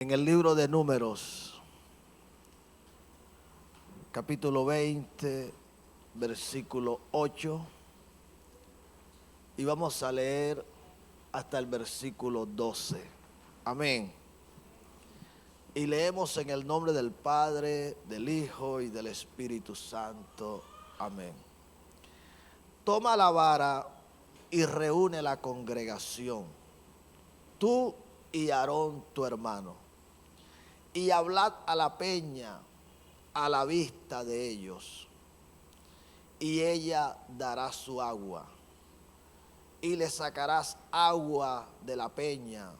En el libro de Números, capítulo 20, versículo 8, y vamos a leer hasta el versículo 12. Amén. Y leemos en el nombre del Padre, del Hijo y del Espíritu Santo. Amén. Toma la vara y reúne la congregación, tú y Aarón tu hermano, y hablad a la peña a la vista de ellos, y ella dará su agua, y le sacarás agua de la peña,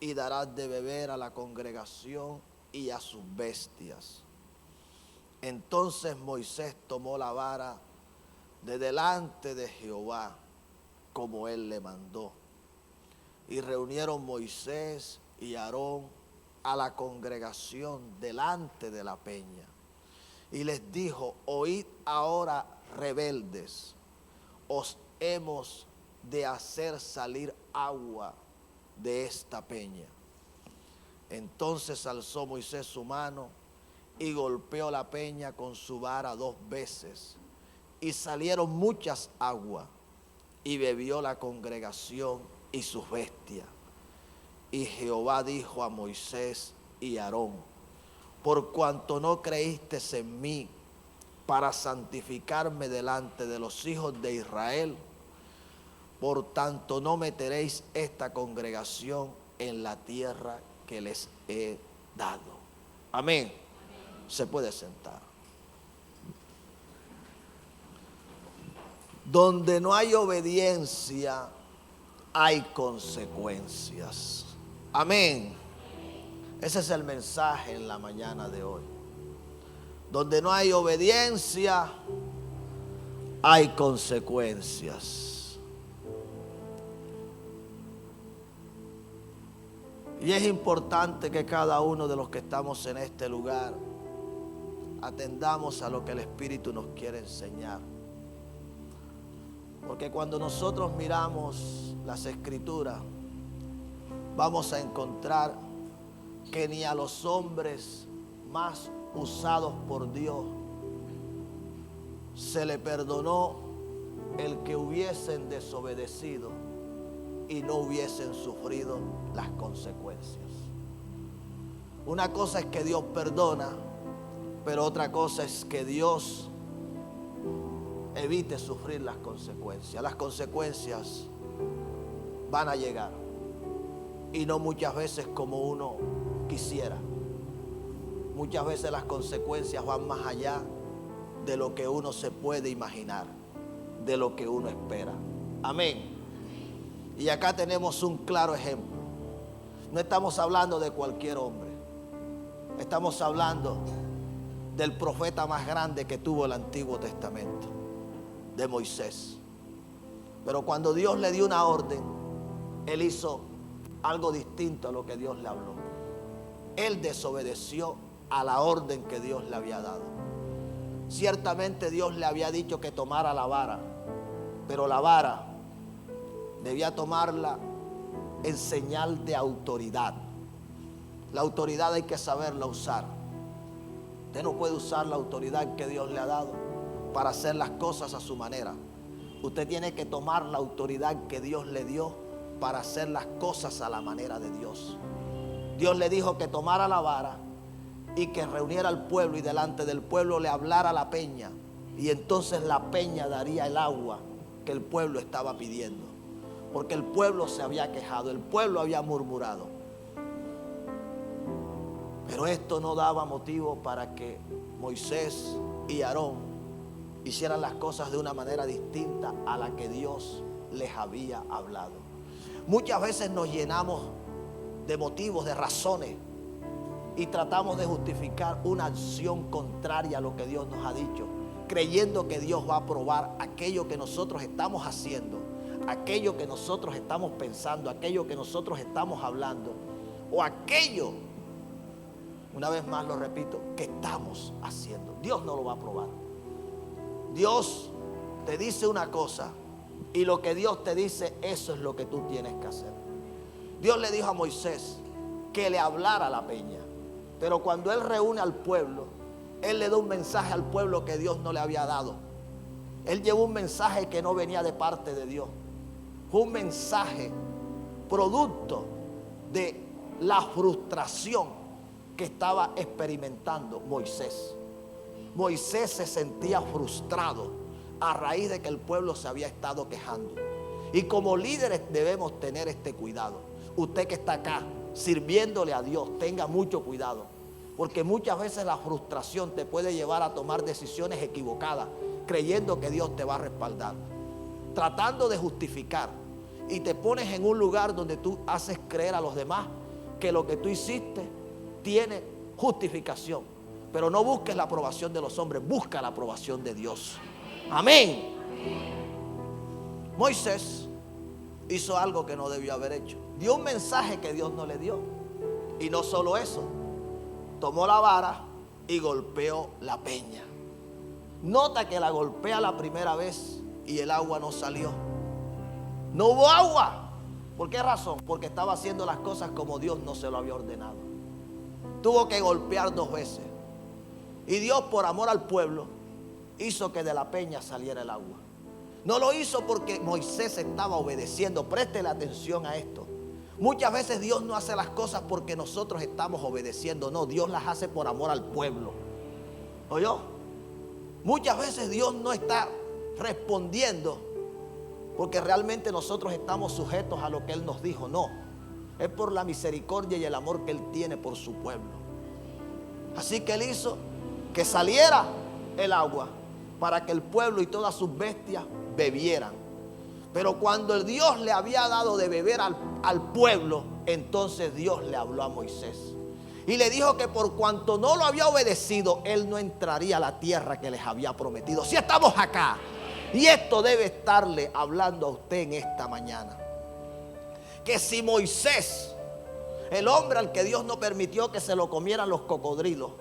y darás de beber a la congregación y a sus bestias. Entonces Moisés tomó la vara de delante de Jehová, como él le mandó, y reunieron Moisés y Aarón a la congregación delante de la peña, y les dijo: oíd ahora, rebeldes, os hemos de hacer salir agua de esta peña. Entonces alzó Moisés su mano y golpeó la peña con su vara 2 veces, y salieron muchas aguas, y bebió la congregación y sus bestias. Y Jehová dijo a Moisés y Aarón: por cuanto no creísteis en mí para santificarme delante de los hijos de Israel, por tanto no meteréis esta congregación en la tierra que les he dado. Amén. Amén. Se puede sentar. Donde no hay obediencia, hay consecuencias. Amén. Ese es el mensaje en la mañana de hoy. Donde no hay obediencia, hay consecuencias. Y es importante que cada uno de los que estamos en este lugar atendamos a lo que el Espíritu nos quiere enseñar. Porque cuando nosotros miramos las Escrituras, vamos a encontrar que ni a los hombres más usados por Dios se le perdonó el que hubiesen desobedecido y no hubiesen sufrido las consecuencias. Una cosa es que Dios perdona, pero otra cosa es que Dios evite sufrir las consecuencias. Las consecuencias van a llegar, y no muchas veces como uno quisiera. Muchas veces las consecuencias van más allá de lo que uno se puede imaginar, de lo que uno espera. Amén. Y acá tenemos un claro ejemplo. No estamos hablando de cualquier hombre. Estamos hablando del profeta más grande que tuvo el Antiguo Testamento, de Moisés. Pero cuando Dios le dio una orden, él hizo algo distinto a lo que Dios le habló. Él desobedeció a la orden que Dios le había dado. Ciertamente Dios le había dicho que tomara la vara, pero la vara debía tomarla en señal de autoridad. La autoridad hay que saberla usar. Usted no puede usar la autoridad que Dios le ha dado para hacer las cosas a su manera. Usted tiene que tomar la autoridad que Dios le dio para hacer las cosas a la manera de Dios. Dios le dijo que tomara la vara y que reuniera al pueblo, y delante del pueblo le hablara a la peña, y entonces la peña daría el agua que el pueblo estaba pidiendo, porque el pueblo se había quejado, el pueblo había murmurado. Pero esto no daba motivo para que Moisés y Aarón hicieran las cosas de una manera distinta a la que Dios les había hablado. Muchas veces nos llenamos de motivos, de razones, y tratamos de justificar una acción contraria a lo que Dios nos ha dicho, creyendo que Dios va a aprobar aquello que nosotros estamos haciendo, aquello que nosotros estamos pensando, aquello que nosotros estamos hablando, o aquello, una vez más lo repito, que estamos haciendo. Dios no lo va a aprobar. Dios te dice una cosa, y lo que Dios te dice, eso es lo que tú tienes que hacer. Dios le dijo a Moisés: que le hablara a la peña. Pero cuando él reúne al pueblo, él le da un mensaje al pueblo que Dios no le había dado. Él llevó un mensaje que no venía de parte de Dios. Fue un mensaje producto de la frustración que estaba experimentando Moisés. Moisés se sentía frustrado a raíz de que el pueblo se había estado quejando. Y como líderes debemos tener este cuidado. Usted que está acá sirviéndole a Dios, tenga mucho cuidado, porque muchas veces la frustración te puede llevar a tomar decisiones equivocadas, creyendo que Dios te va a respaldar, tratando de justificar, y te pones en un lugar donde tú haces creer a los demás que lo que tú hiciste tiene justificación. Pero no busques la aprobación de los hombres, busca la aprobación de Dios. Amén. Moisés hizo algo que no debió haber hecho. Dio un mensaje que Dios no le dio. Y no solo eso, tomó la vara y golpeó la peña. Nota que la golpea la primera vez y el agua no salió. No hubo agua. ¿Por qué razón? Porque estaba haciendo las cosas como Dios no se lo había ordenado. Tuvo que golpear 2 veces. Y Dios, por amor al pueblo, hizo que de la peña saliera el agua. No lo hizo porque Moisés estaba obedeciendo. Préstele atención a esto. Muchas veces Dios no hace las cosas porque nosotros estamos obedeciendo. No, Dios las hace por amor al pueblo. ¿Oyó? Muchas veces Dios no está respondiendo porque realmente nosotros estamos sujetos a lo que Él nos dijo. No, es por la misericordia y el amor que Él tiene por su pueblo. Así que Él hizo que saliera el agua para que el pueblo y todas sus bestias bebieran. Pero cuando el Dios le había dado de beber al pueblo, entonces Dios le habló a Moisés y le dijo que por cuanto no lo había obedecido, él no entraría a la tierra que les había prometido. Si estamos acá, y esto debe estarle hablando a usted en esta mañana, que si Moisés, el hombre al que Dios no permitió que se lo comieran los cocodrilos,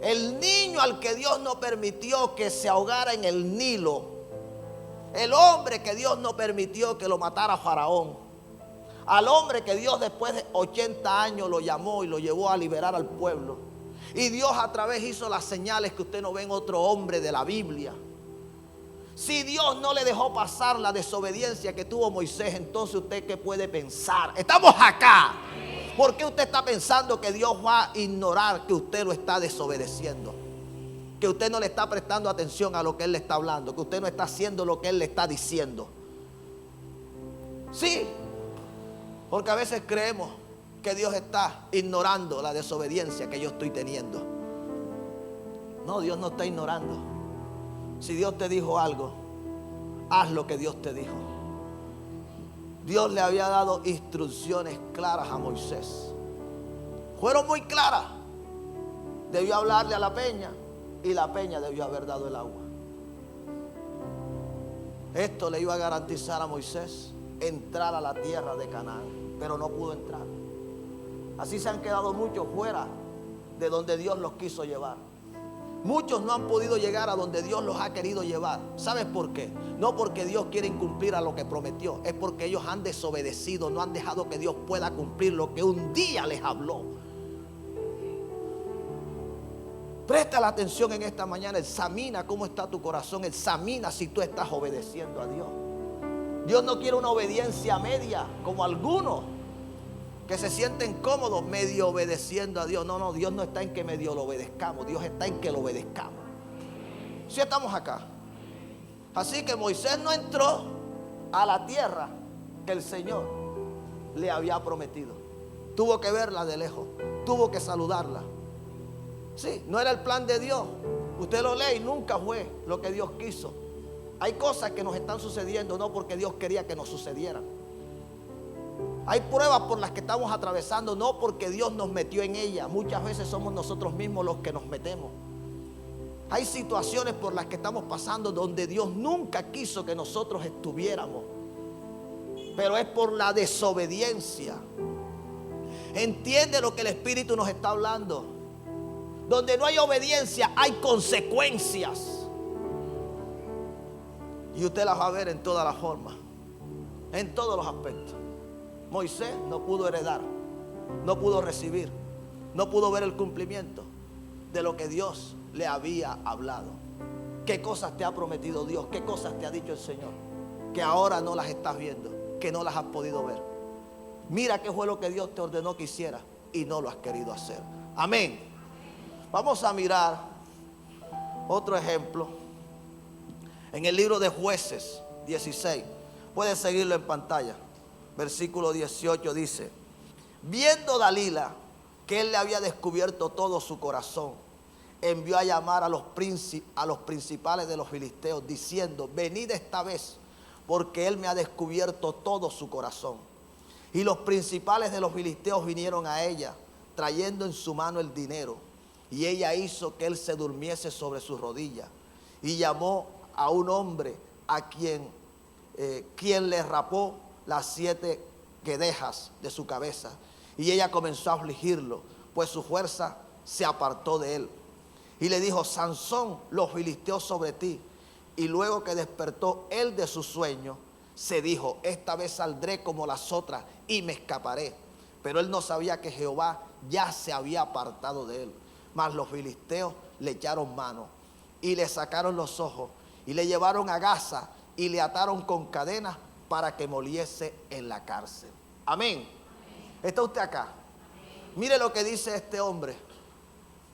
el niño al que Dios no permitió que se ahogara en el Nilo, el hombre que Dios no permitió que lo matara Faraón, al hombre que Dios después de 80 años lo llamó y lo llevó a liberar al pueblo, y Dios a través hizo las señales que usted no ve en otro hombre de la Biblia. Si Dios no le dejó pasar la desobediencia que tuvo Moisés, entonces usted ¿qué puede pensar? Estamos acá. ¿Por qué usted está pensando que Dios va a ignorar que usted lo está desobedeciendo? Que usted no le está prestando atención a lo que Él le está hablando, que usted no está haciendo lo que Él le está diciendo. Sí, porque a veces creemos que Dios está ignorando la desobediencia que yo estoy teniendo. No, Dios no está ignorando. Si Dios te dijo algo, haz lo que Dios te dijo. Dios le había dado instrucciones claras a Moisés. Fueron muy claras. Debió hablarle a la peña y la peña debió haber dado el agua. Esto le iba a garantizar a Moisés entrar a la tierra de Canaán, pero no pudo entrar. Así se han quedado muchos fuera de donde Dios los quiso llevar. Muchos no han podido llegar a donde Dios los ha querido llevar. ¿Sabes por qué? No porque Dios quiere incumplir a lo que prometió, es porque ellos han desobedecido, no han dejado que Dios pueda cumplir lo que un día les habló. Presta la atención en esta mañana, examina cómo está tu corazón, examina si tú estás obedeciendo a Dios. Dios no quiere una obediencia media, como algunos que se sienten cómodos medio obedeciendo a Dios. No, no, Dios no está en que medio lo obedezcamos, Dios está en que lo obedezcamos. Si estamos acá. Así que Moisés no entró a la tierra que el Señor le había prometido. Tuvo que verla de lejos, tuvo que saludarla. Sí, no era el plan de Dios. Usted lo lee y nunca fue lo que Dios quiso. Hay cosas que nos están sucediendo no porque Dios quería que nos sucedieran. Hay pruebas por las que estamos atravesando no porque Dios nos metió en ellas. Muchas veces somos nosotros mismos los que nos metemos. Hay situaciones por las que estamos pasando donde Dios nunca quiso que nosotros estuviéramos, pero es por la desobediencia. Entiende lo que el Espíritu nos está hablando. Donde no hay obediencia hay consecuencias. Y usted las va a ver en todas las formas, en todos los aspectos. Moisés no pudo heredar no pudo recibir, no pudo ver el cumplimiento de lo que Dios le había hablado. ¿Qué cosas te ha prometido Dios? ¿Qué cosas te ha dicho el Señor? Que ahora no las estás viendo, que no las has podido ver. Mira qué fue lo que Dios te ordenó que hicieras y no lo has querido hacer. Amén. Vamos a mirar otro ejemplo en el libro de Jueces 16. Puedes seguirlo en pantalla. Versículo 18 dice: viendo Dalila que él le había descubierto todo su corazón, envió a llamar a los principales de los filisteos, diciendo: venid esta vez, porque él me ha descubierto todo su corazón. Y los principales de los filisteos vinieron a ella, trayendo en su mano el dinero. Y ella hizo que él se durmiese sobre sus rodillas. Y llamó a un hombre a quien le rapó las 7 quedejas de su cabeza. Y ella comenzó a afligirlo, pues su fuerza se apartó de él. Y le dijo: Sansón, los filisteos sobre ti. Y luego que despertó él de su sueño, se dijo: esta vez saldré como las otras y me escaparé. Pero él no sabía que Jehová ya se había apartado de él. Mas los filisteos le echaron mano y le sacaron los ojos y le llevaron a Gaza y le ataron con cadenas para que moliese en la cárcel. Amén. ¿Está usted acá? Amén. Mire lo que dice este hombre,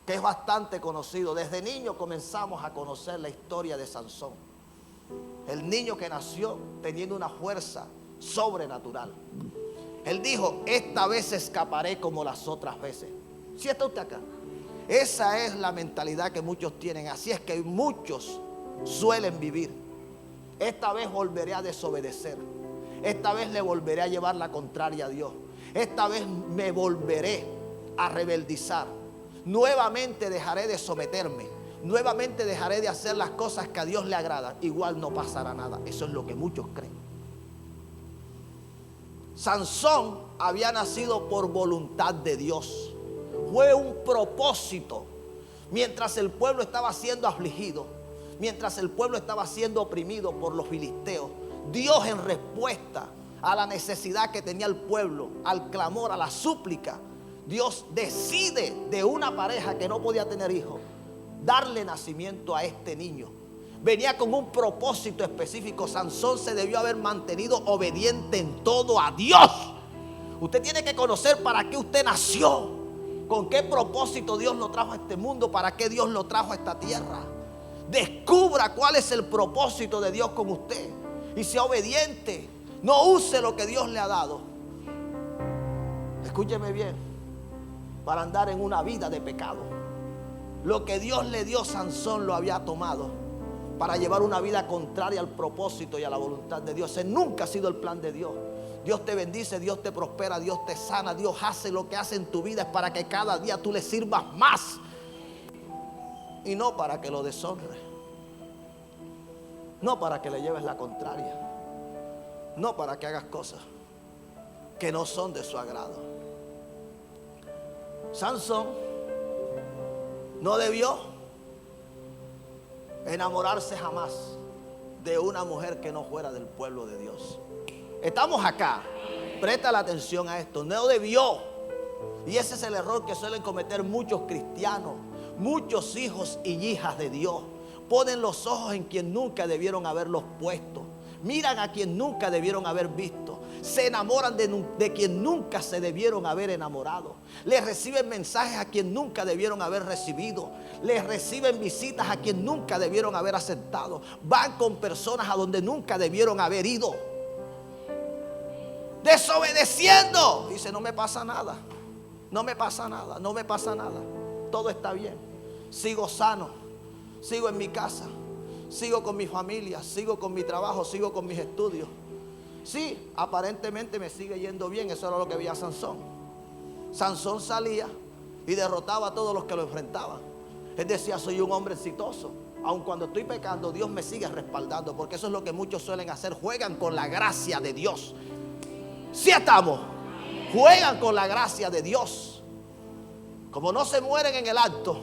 que es bastante conocido. Desde niño comenzamos a conocer la historia de Sansón. El niño que nació teniendo una fuerza sobrenatural. Él dijo: esta vez escaparé como las otras veces. ¿Sí está usted acá? Esa es la mentalidad que muchos tienen. Así es que muchos suelen vivir. Esta vez volveré a desobedecer. Esta vez le volveré a llevar la contraria a Dios. Esta vez me volveré a rebeldizar. Nuevamente dejaré de someterme. Nuevamente dejaré de hacer las cosas que a Dios le agradan. Igual no pasará nada. Eso es lo que muchos creen. Sansón había nacido por voluntad de Dios. Fue un propósito. Mientras el pueblo estaba siendo afligido, mientras el pueblo estaba siendo oprimido por los filisteos, Dios, en respuesta a la necesidad que tenía el pueblo, al clamor, a la súplica, Dios decide de una pareja que no podía tener hijos, darle nacimiento a este niño. Venía con un propósito específico. Sansón se debió haber mantenido obediente en todo a Dios. Usted tiene que conocer para qué usted nació, con qué propósito Dios lo trajo a este mundo, para qué Dios lo trajo a esta tierra. Descubra cuál es el propósito de Dios con usted y sea obediente. No use lo que Dios le ha dado, escúcheme bien, para andar en una vida de pecado. Lo que Dios le dio, Sansón lo había tomado para llevar una vida contraria al propósito y a la voluntad de Dios. Ese nunca ha sido el plan de Dios. Dios te bendice, Dios te prospera, Dios te sana, Dios hace lo que hace en tu vida es para que cada día tú le sirvas más y no para que lo deshonres, no para que le lleves la contraria, no para que hagas cosas que no son de su agrado. Sansón no debió enamorarse jamás de una mujer que no fuera del pueblo de Dios. Estamos acá. Presta la atención a esto. No debió. Y ese es el error que suelen cometer muchos cristianos, muchos hijos y hijas de Dios. Ponen los ojos en quien nunca debieron haberlos puesto. Miran a quien nunca debieron haber visto. Se enamoran de quien nunca se debieron haber enamorado. Les reciben mensajes a quien nunca debieron haber recibido. Les reciben visitas a quien nunca debieron haber aceptado. Van con personas a donde nunca debieron haber ido. Desobedeciendo. Dice: no me pasa nada. No me pasa nada. No me pasa nada. Todo está bien. Sigo sano. Sigo en mi casa. Sigo con mi familia. Sigo con mi trabajo. Sigo con mis estudios. Sí, aparentemente me sigue yendo bien. Eso era lo que veía Sansón. Sansón salía y derrotaba a todos los que lo enfrentaban. Él decía: soy un hombre exitoso. Aun cuando estoy pecando, Dios me sigue respaldando. Porque eso es lo que muchos suelen hacer. Juegan con la gracia de Dios. Sí estamos. Juegan con la gracia de Dios. Como no se mueren en el acto,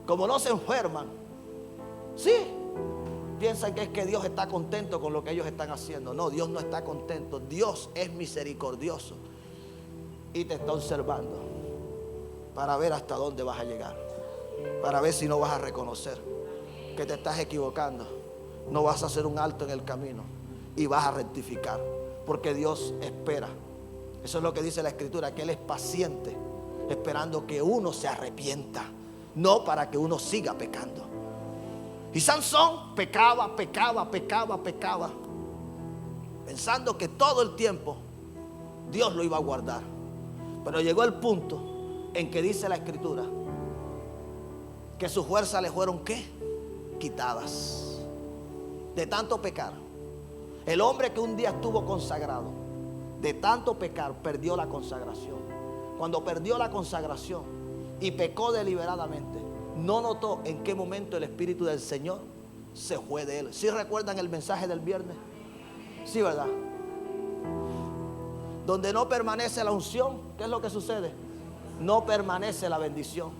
como no se enferman, sí, piensan que es que Dios está contento con lo que ellos están haciendo. No, Dios no está contento. Dios es misericordioso. y te está observando para ver hasta dónde vas a llegar, para ver si no vas a reconocer que te estás equivocando, no vas a hacer un alto en el camino y vas a rectificar, porque Dios espera. Eso es lo que dice la Escritura, que Él es paciente, esperando que uno se arrepienta, no para que uno siga pecando. Y Sansón pecaba, pensando que todo el tiempo Dios lo iba a guardar. Pero llegó el punto en que dice la Escritura que sus fuerzas le fueron ¿qué? Quitadas de tanto pecar. El hombre que un día estuvo consagrado, de tanto pecar, perdió la consagración. Cuando perdió la consagración y pecó deliberadamente, no notó en qué momento el Espíritu del Señor se fue de él. ¿Sí recuerdan el mensaje del viernes? Sí, ¿verdad? Donde no permanece la unción, ¿qué es lo que sucede? No permanece la bendición.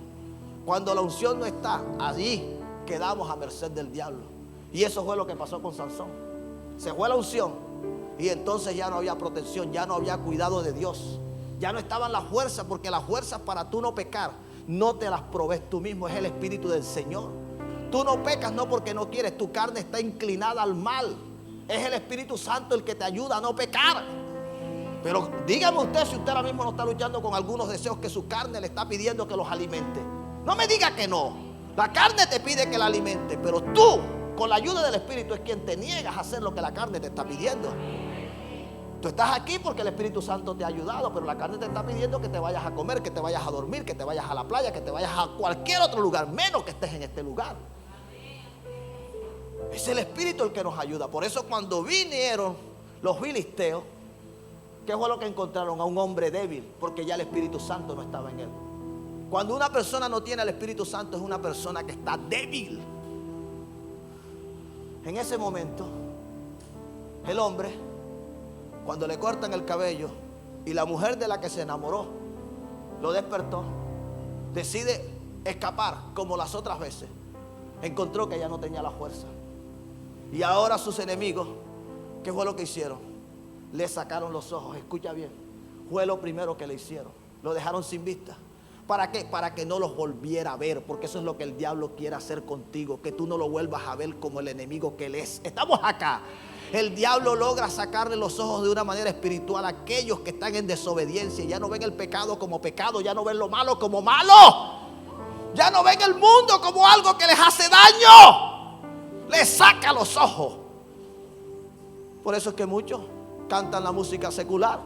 Cuando la unción no está, allí quedamos a merced del diablo. Y eso fue lo que pasó con Sansón. Se fue la unción y entonces ya no había protección, ya no había cuidado de Dios, ya no estaban las fuerzas, porque las fuerzas para tú no pecar no te las provees tú mismo, es el Espíritu del Señor. Tú no pecas no porque no quieres, tu carne está inclinada al mal. Es el Espíritu Santo el que te ayuda a no pecar. Pero dígame usted si usted ahora mismo no está luchando con algunos deseos que su carne le está pidiendo que los alimente. No me diga que no. La carne te pide que la alimente, pero tú, con la ayuda del Espíritu, es quien te niegas a hacer lo que la carne te está pidiendo. Tú estás aquí porque el Espíritu Santo te ha ayudado, pero la carne te está pidiendo que te vayas a comer, que te vayas a dormir, que te vayas a la playa, que te vayas a cualquier otro lugar, menos que estés en este lugar. Es el Espíritu el que nos ayuda. Por eso cuando vinieron los filisteos, ¿qué fue lo que encontraron? A un hombre débil, porque ya el Espíritu Santo no estaba en él. Cuando una persona no tiene el Espíritu Santo, es una persona que está débil. En ese momento, el hombre, cuando le cortan el cabello y la mujer de la que se enamoró lo despertó, decide escapar como las otras veces. Encontró que ya no tenía la fuerza. Y ahora sus enemigos, ¿qué fue lo que hicieron? Le sacaron los ojos. Escucha bien, fue lo primero que le hicieron. Lo dejaron sin vista. ¿Para qué? Para que no los volviera a ver, porque eso es lo que el diablo quiere hacer contigo, que tú no lo vuelvas a ver como el enemigo que él es. Estamos acá. El diablo logra sacarle los ojos de una manera espiritual a aquellos que están en desobediencia. Ya no ven el pecado como pecado, ya no ven lo malo como malo, ya no ven el mundo como algo que les hace daño. Les saca los ojos. Por eso es que muchos cantan la música secular,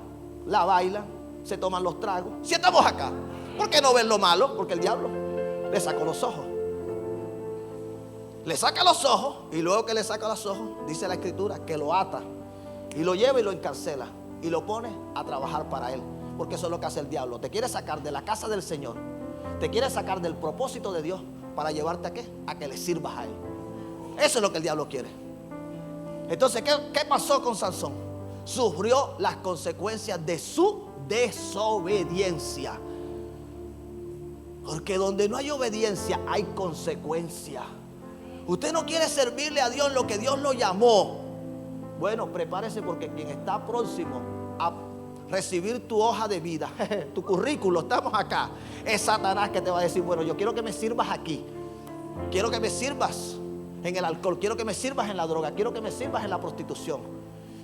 la bailan, se toman los tragos. Si estamos acá, ¿por qué no ven lo malo? Porque el diablo le sacó los ojos. Le saca los ojos, y luego que le saca los ojos, dice la Escritura que lo ata y lo lleva y lo encarcela y lo pone a trabajar para él. Porque eso es lo que hace el diablo. Te quiere sacar de la casa del Señor, te quiere sacar del propósito de Dios para llevarte a ¿qué? A que le sirvas a él. Eso es lo que el diablo quiere. Entonces, ¿qué pasó con Sansón? Sufrió las consecuencias de su desobediencia. Porque donde no hay obediencia hay consecuencia. Usted no quiere servirle a Dios lo que Dios lo llamó. Bueno, prepárese, porque quien está próximo a recibir tu hoja de vida, tu currículo, estamos acá, es Satanás, que te va a decir: bueno, yo quiero que me sirvas aquí, quiero que me sirvas en el alcohol, quiero que me sirvas en la droga, quiero que me sirvas en la prostitución,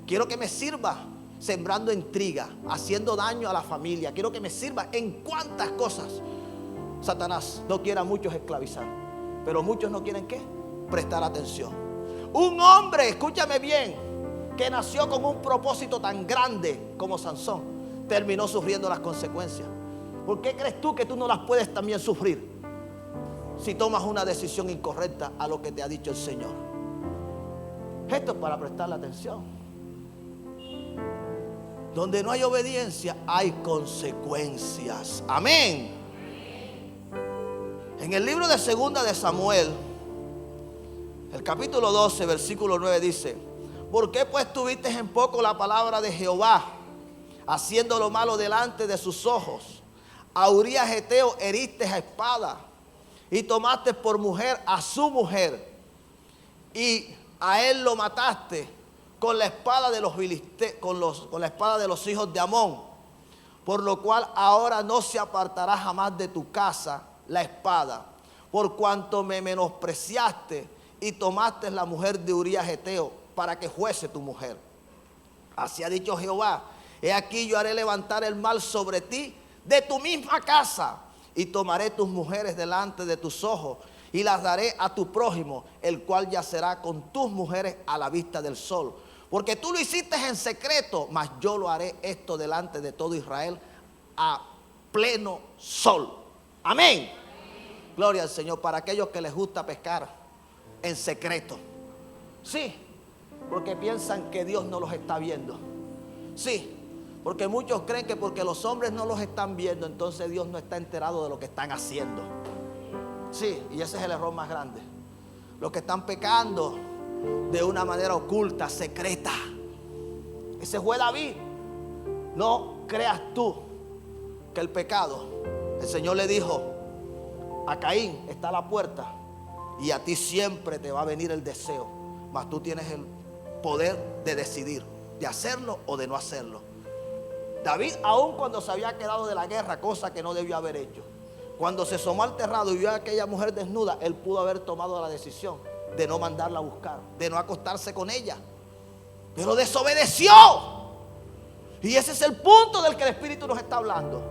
quiero que me sirvas sembrando intriga, haciendo daño a la familia, quiero que me sirvas en cuantas cosas. Satanás no quiere a muchos esclavizar, pero muchos no quieren ¿qué? Prestar atención. Un hombre, escúchame bien, que nació con un propósito tan grande como Sansón, terminó sufriendo las consecuencias. ¿Por qué crees tú que tú no las puedes también sufrir si tomas una decisión incorrecta a lo que te ha dicho el Señor? Esto es para prestarle atención. Donde no hay obediencia hay consecuencias. Amén. En el libro de Segunda de Samuel, el capítulo 12, versículo 9 dice: ¿por qué pues tuviste en poco la palabra de Jehová, haciendo lo malo delante de sus ojos? A Urías Geteo heriste a espada, y tomaste por mujer a su mujer, y a él lo mataste con la espada de los filisteos, con la espada de los hijos de Amón. por lo cual ahora no se apartará jamás de tu casa la espada, por cuanto me menospreciaste y tomaste la mujer de Urías Heteo para que fuese tu mujer. Así ha dicho Jehová: he aquí yo haré levantar el mal sobre ti de tu misma casa, y tomaré tus mujeres delante de tus ojos, y las daré a tu prójimo, el cual yacerá con tus mujeres a la vista del sol. Porque tú lo hiciste en secreto, mas yo lo haré esto delante de todo Israel a pleno sol. Amén. Gloria al Señor. Para aquellos que les gusta pescar en secreto. Sí, porque piensan que Dios no los está viendo. Sí, porque muchos creen que porque los hombres no los están viendo, entonces Dios no está enterado de lo que están haciendo. Sí, y ese es el error más grande. Los que están pecando de una manera oculta, secreta. Ese fue David. No creas tú que el pecado, el Señor le dijo a Caín: está a la puerta y a ti siempre te va a venir el deseo, mas tú tienes el poder de decidir, de hacerlo o de no hacerlo. David, aun cuando se había quedado de la guerra, cosa que no debió haber hecho, cuando se asomó al terrado y vio a aquella mujer desnuda, él pudo haber tomado la decisión de no mandarla a buscar, de no acostarse con ella, pero desobedeció. Y ese es el punto del que el Espíritu nos está hablando.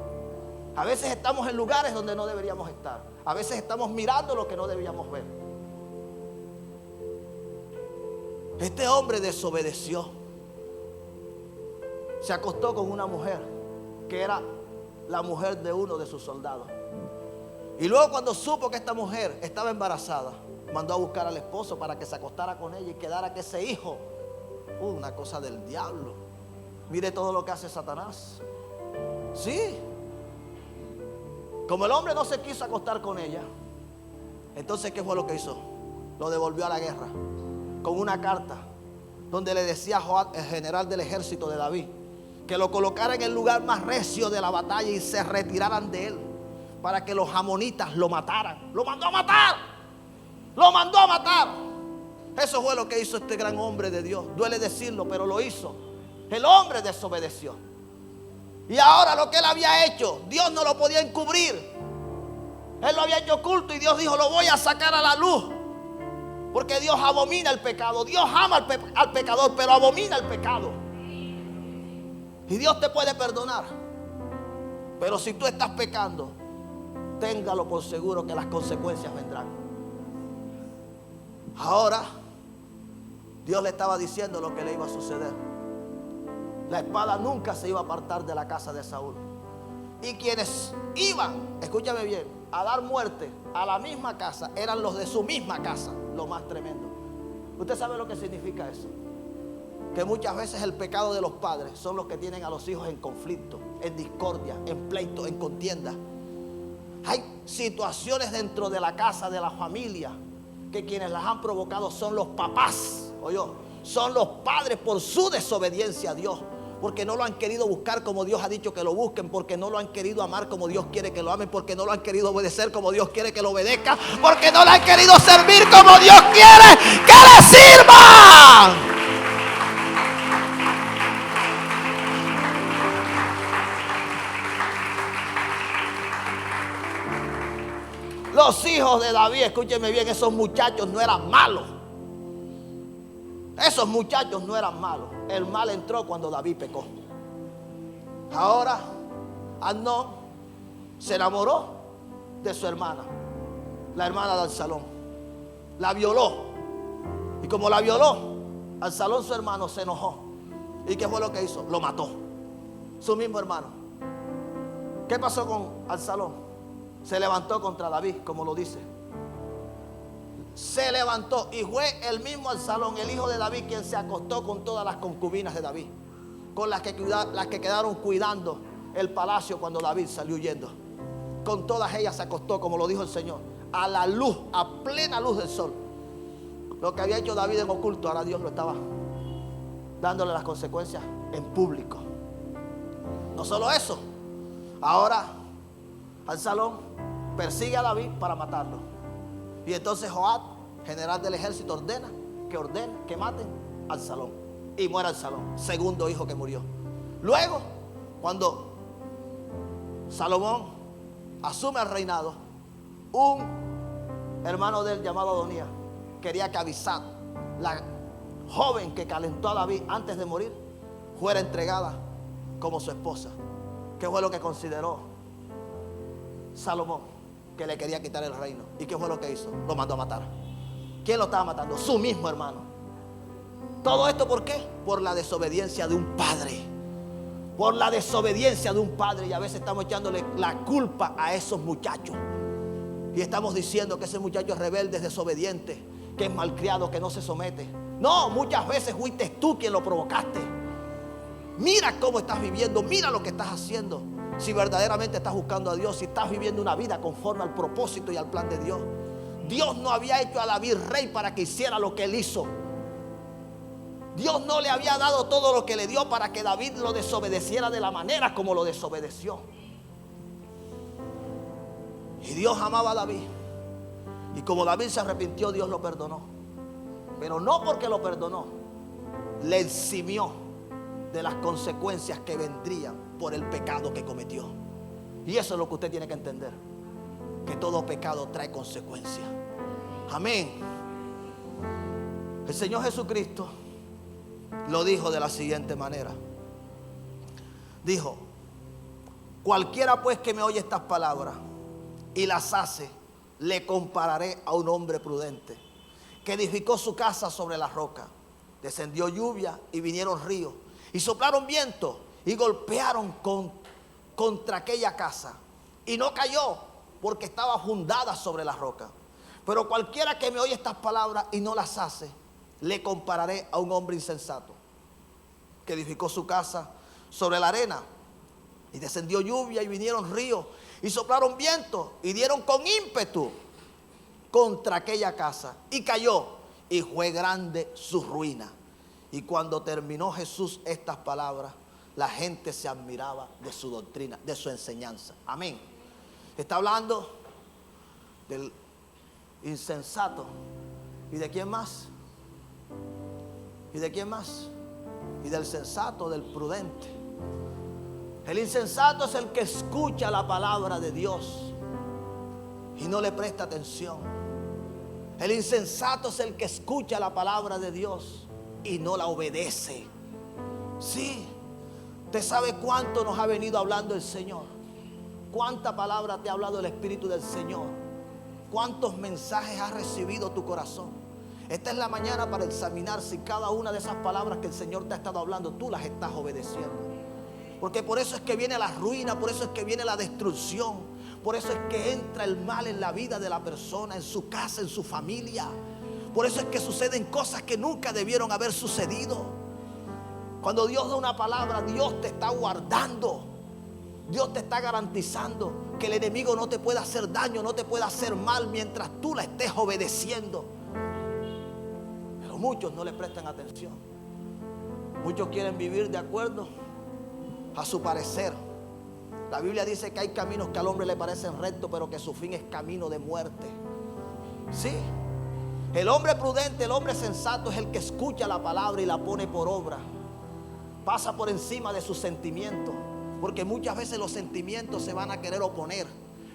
A veces estamos en lugares donde no deberíamos estar. A veces estamos mirando lo que no debíamos ver. Este hombre desobedeció. Se acostó con una mujer que era la mujer de uno de sus soldados. Y luego, cuando supo que esta mujer estaba embarazada, mandó a buscar al esposo para que se acostara con ella y quedara que ese hijo, una cosa del diablo. Mire todo lo que hace Satanás. Sí. Como el hombre no se quiso acostar con ella, entonces ¿qué fue lo que hizo? Lo devolvió a la guerra con una carta donde le decía a Joab, el general del ejército de David, que lo colocara en el lugar más recio de la batalla y se retiraran de él, para que los amonitas lo mataran. Lo mandó a matar. Lo mandó a matar. Eso fue lo que hizo este gran hombre de Dios. Duele decirlo, pero lo hizo. El hombre desobedeció. Y ahora lo que él había hecho, Dios no lo podía encubrir. Él lo había hecho oculto y Dios dijo: lo voy a sacar a la luz. Porque Dios abomina el pecado. Dios ama al pecador, pero abomina el pecado. Y Dios te puede perdonar. Pero si tú estás pecando, téngalo por seguro que las consecuencias vendrán. Ahora, Dios le estaba diciendo lo que le iba a suceder. La espada nunca se iba a apartar de la casa de Saúl. Y quienes iban, escúchame bien, a dar muerte a la misma casa, eran los de su misma casa. Lo más tremendo. ¿Usted sabe lo que significa eso? Que muchas veces el pecado de los padres son los que tienen a los hijos en conflicto, en discordia, en pleito, en contienda. Hay situaciones dentro de la casa, de la familia, que quienes las han provocado son los papás, son los padres por su desobediencia a Dios, porque no lo han querido buscar como Dios ha dicho que lo busquen, porque no lo han querido amar como Dios quiere que lo amen, porque no lo han querido obedecer como Dios quiere que lo obedezca, porque no lo han querido servir como Dios quiere que le sirvan. Los hijos de David, escúcheme bien, esos muchachos no eran malos. Esos muchachos no eran malos. El mal entró cuando David pecó. Ahora, Amnón se enamoró de su hermana, la hermana de Absalón. La violó. Y como la violó, Absalón, su hermano, se enojó. ¿Y qué fue lo que hizo? Lo mató. Su mismo hermano. ¿Qué pasó con Absalón? Se levantó contra David, como lo dice. Se levantó y fue el mismo Absalón, el hijo de David, quien se acostó con todas las concubinas de David, con las que quedaron cuidando el palacio cuando David salió huyendo. Con todas ellas se acostó, como lo dijo el Señor, a la luz, a plena luz del sol. Lo que había hecho David en oculto, ahora Dios lo estaba dándole las consecuencias en público. No solo eso, ahora Absalón persigue a David para matarlo. Y entonces Joab, general del ejército, ordena que maten a Absalón. Y muere Absalón, segundo hijo que murió. Luego, cuando Salomón asume el reinado. Un hermano de él llamado Adonías quería que Abisag, la joven que calentó a David antes de morir, fuera entregada como su esposa. ¿Qué fue lo que consideró Salomón? Que le quería quitar el reino. ¿Y qué fue lo que hizo? Lo mandó a matar. ¿Quién lo estaba matando? Su mismo hermano. ¿Todo esto por qué? Por la desobediencia de un padre. Por la desobediencia de un padre. Y a veces estamos echándole la culpa a esos muchachos. Y estamos diciendo que ese muchacho es rebelde, es desobediente, que es malcriado, que no se somete. No, muchas veces fuiste tú quien lo provocaste. Mira cómo estás viviendo, mira lo que estás haciendo. Si verdaderamente estás buscando a Dios, si estás viviendo una vida conforme al propósito y al plan de Dios. Dios no había hecho a David rey para que hiciera lo que él hizo. Dios no le había dado todo lo que le dio para que David lo desobedeciera de la manera como lo desobedeció. Y Dios amaba a David. Y como David se arrepintió, Dios lo perdonó. Pero no porque lo perdonó, le eximió de las consecuencias que vendrían por el pecado que cometió. Y eso es lo que usted tiene que entender, que todo pecado trae consecuencias. Amén. El Señor Jesucristo lo dijo de la siguiente manera. Dijo: cualquiera pues que me oye estas palabras y las hace, le compararé a un hombre prudente que edificó su casa sobre la roca. Descendió lluvia y vinieron ríos y soplaron viento y golpearon contra aquella casa, y no cayó porque estaba fundada sobre la roca. Pero cualquiera que me oye estas palabras y no las hace, le compararé a un hombre insensato que edificó su casa sobre la arena. Y descendió lluvia y vinieron ríos y soplaron viento y dieron con ímpetu contra aquella casa, y cayó, y fue grande su ruina. Y cuando terminó Jesús estas palabras, la gente se admiraba de su doctrina, de su enseñanza. Amén. Está hablando del insensato. ¿Y de quién más? ¿Y de quién más? Y del sensato, del prudente. El insensato es el que escucha la palabra de Dios y no le presta atención. El insensato es el que escucha la palabra de Dios y no la obedece. Sí, usted sabe cuánto nos ha venido hablando el Señor. Cuánta palabra te ha hablado el Espíritu del Señor. Cuántos mensajes has recibido tu corazón. Esta es la mañana para examinar si cada una de esas palabras que el Señor te ha estado hablando, tú las estás obedeciendo. Porque por eso es que viene la ruina, por eso es que viene la destrucción, por eso es que entra el mal en la vida de la persona, en su casa, en su familia. Por eso es que suceden cosas que nunca debieron haber sucedido. Cuando Dios da una palabra, Dios te está guardando. Dios te está garantizando que el enemigo no te pueda hacer daño, no te pueda hacer mal mientras tú la estés obedeciendo. Pero muchos no le prestan atención. Muchos quieren vivir de acuerdo a su parecer. La Biblia dice que hay caminos que al hombre le parecen rectos, pero que su fin es camino de muerte. Sí. El hombre prudente, el hombre sensato es el que escucha la palabra y la pone por obra. Pasa por encima de sus sentimientos, porque muchas veces los sentimientos se van a querer oponer.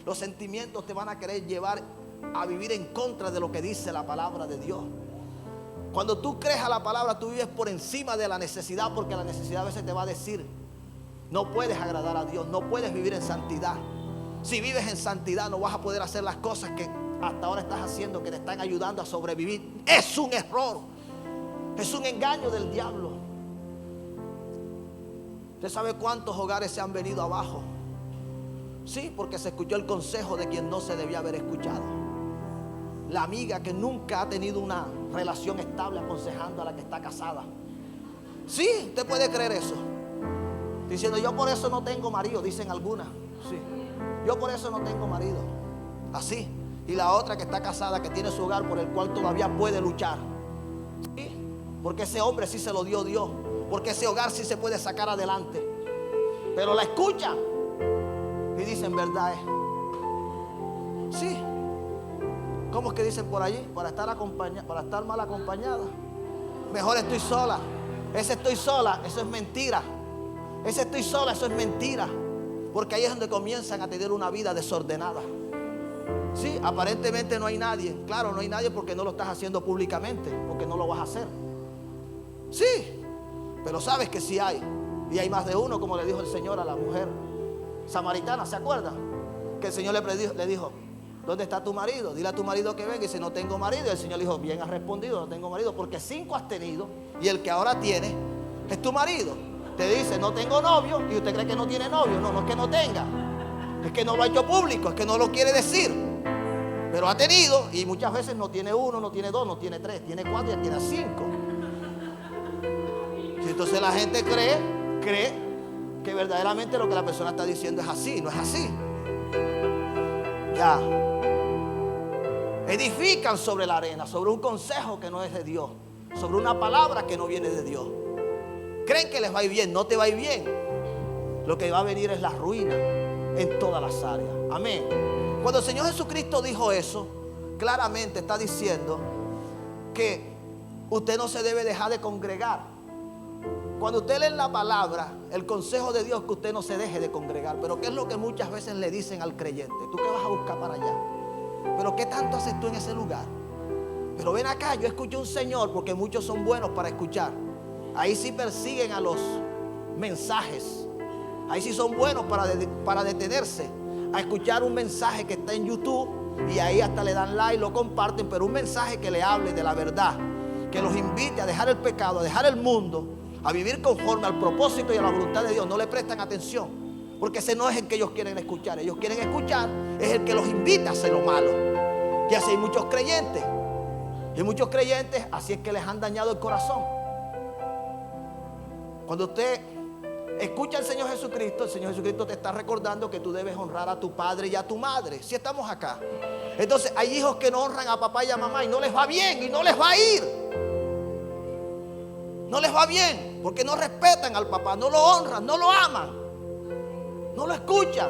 Los sentimientos te van a querer llevar a vivir en contra de lo que dice la palabra de Dios. Cuando tú crees a la palabra, tú vives por encima de la necesidad, porque la necesidad a veces te va a decir: no puedes agradar a Dios, no puedes vivir en santidad. Si vives en santidad, no vas a poder hacer las cosas que hasta ahora estás haciendo, que te están ayudando a sobrevivir. Es un error, es un engaño del diablo. ¿Usted sabe cuántos hogares se han venido abajo? Sí, porque se escuchó el consejo de quien no se debía haber escuchado. La amiga que nunca ha tenido una relación estable aconsejando a la que está casada. Sí, usted puede creer eso. Diciendo: yo por eso no tengo marido, dicen algunas. Sí, yo por eso no tengo marido. Así. Y la otra que está casada, que tiene su hogar por el cual todavía puede luchar. Sí, porque ese hombre sí se lo dio Dios, porque ese hogar sí se puede sacar adelante. Pero la escuchan y dicen: verdad es. Sí. ¿Cómo es que dicen por allí? Para estar mal acompañada, mejor estoy sola. Ese estoy sola, eso es mentira. Ese estoy sola, eso es mentira. Porque ahí es donde comienzan a tener una vida desordenada. Sí, aparentemente no hay nadie. Claro, no hay nadie porque no lo estás haciendo públicamente, porque no lo vas a hacer. Sí, pero sabes que sí hay. Y hay más de uno, como le dijo el Señor a la mujer samaritana, ¿se acuerdan? Que el Señor le dijo, ¿dónde está tu marido? Dile a tu marido que venga. Y dice, no tengo marido. Y el Señor le dijo, bien has respondido, no tengo marido, porque 5 has tenido y el que ahora tienes es tu marido. Te dice, no tengo novio, y usted cree que no tiene novio. No, no es que no tenga, es que no lo ha hecho público, es que no lo quiere decir. Pero ha tenido, y muchas veces no tiene 1, no tiene 2, no tiene 3, tiene 4 y tiene 5. Y entonces la gente cree que verdaderamente lo que la persona está diciendo es así. No es así. Ya. Edifican sobre la arena, sobre un consejo que no es de Dios, sobre una palabra que no viene de Dios. Creen que les va a ir bien. No te va a ir bien. Lo que va a venir es la ruina en todas las áreas. Amén. Cuando el Señor Jesucristo dijo eso, claramente está diciendo que usted no se debe dejar de congregar. Cuando usted lee la palabra, el consejo de Dios es que usted no se deje de congregar. Pero ¿qué es lo que muchas veces le dicen al creyente? ¿Tú qué vas a buscar para allá? ¿Pero qué tanto haces tú en ese lugar? Pero ven acá, yo escuché un Señor, porque muchos son buenos para escuchar. Ahí sí persiguen a los mensajes. Ahí sí son buenos para detenerse a escuchar un mensaje que está en YouTube, y ahí hasta le dan like, lo comparten. Pero un mensaje que le hable de la verdad, que los invite a dejar el pecado, a dejar el mundo, a vivir conforme al propósito y a la voluntad de Dios, no le prestan atención, porque ese no es el que ellos quieren escuchar. Ellos quieren escuchar es el que los invita a hacer lo malo. Y así hay muchos creyentes, y muchos creyentes así es que les han dañado el corazón. Cuando usted escucha al Señor Jesucristo, el Señor Jesucristo te está recordando que tú debes honrar a tu padre y a tu madre. Si estamos acá. Entonces hay hijos que no honran a papá y a mamá y no les va bien y no les va a ir. No les va bien porque no respetan al papá, no lo honran, no lo aman, no lo escuchan,